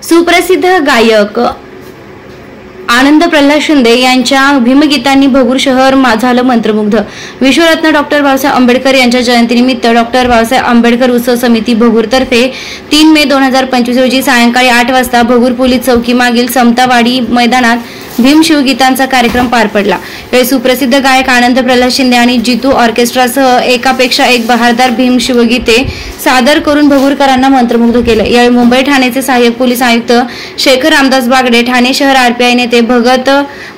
सुप्रसिद्ध गायक आनंद प्रल्हाद शिंदे यांच्या भीमगीतांनी भगूर शहर झालं मंत्रमुग्ध। विश्वरत्न डॉक्टर बाबासाहेब आंबेडकर यांच्या जयंतीनिमित्त डॉक्टर बाबासाहेब आंबेडकर उत्सव समिती भगूर तर्फे 3 मे 2025 रोजी सायंकाळी 8 वाजता भगूर पोलीस चौकी मागील समतावाडी मैदानात भीम शिवगीतांचा कार्यक्रम पार पडला। यावेळी सुप्रसिद्ध गायक आनंद प्रल्हाद शिंदे आणि जितू ऑर्केस्ट्रासह एकापेक्षा एक बहारदार भीम शिवगीते सादर करून भगूरकरांना मंत्रमुग्ध केले। यावेळी मुंबई ठाण्याचे सहाय्यक पोलीस आयुक्त शेखर रामदास बागडे, ठाणे शहर आरपीआय नेते भगत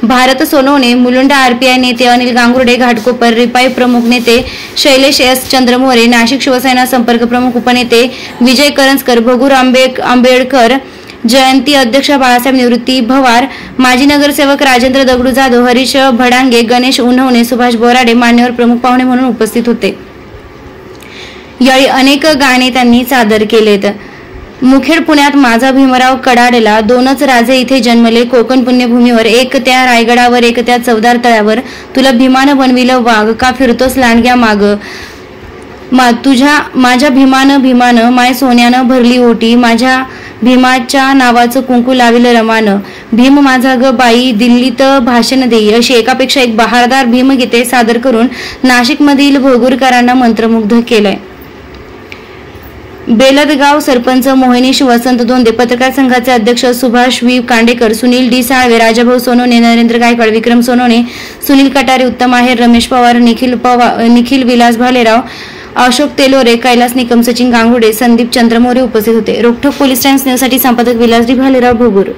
भारत सोनवणे, मुलुंड आरपीआय नेते अनिल गांगुर्डे, घाटकोपर रिपाई प्रमुख नेते शैलेश एस चंद्रमोरे, नाशिक शिवसेना संपर्क प्रमुख उपनेते विजय करंजकर, भगूर आंबेडकर जयंती अध्यक्ष बाळासाहेब निवृत्ती भवार, माजी नगरसेवक राजेंद्र दगडू जाधव, हरीश भडांगे, गणेश उन्हवणे, सुभाष बोराडे मान्यवर प्रमुख पाहुणे म्हणून उपस्थित होते। यावेळी अनेक गाणे त्यांनी सादर केलेत। मुखेड पुण्यात माझा भीमराव कडाडेला, दोनच राजे इथे जन्मले, कोकण पुण्यभूमीवर, एक त्या रायगडावर, एक त्या चवदार तळ्यावर, तुला भीमानं बनविलं वाघ, का फिरतोस लांडग्या माग, तुझ्या माझ्या भीमानं माय सोन्यानं भरली ओटी, माझ्या भीमाच्या नावाचं कुंकू लाविलं रमानं, भीम माझा ग बाई दिल्लीत भाषण देई, अशी एकापेक्षा एक बहारदार भीमगीते सादर करून नाशिकमधील भगूरकरांना मंत्रमुग्ध केलंय। बेलदगाव सरपंच मोहिनीश वसंत दोंदे, पत्रकार संघाचे अध्यक्ष सुभाष व्ही कांडेकर, सुनील डी साळवे, राजाभाऊ सोनवणे, नरेंद्र गायकवाड, विक्रम सोनवणे, सुनील कटारे, उत्तम आहेर, रमेश पवार, निखिल विलास भालेराव, अशोक तेलोरे, कैलास निकम, सचिन गांगुर्डे, संदीप चंद्रमोरे उपस्थित होते। रोखोक पोलीस टाइम्स न्यूजसाठी संपादक विलास डी भालेराव, भगूर।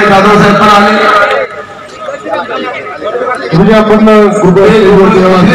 जाधव साहेब पण आले,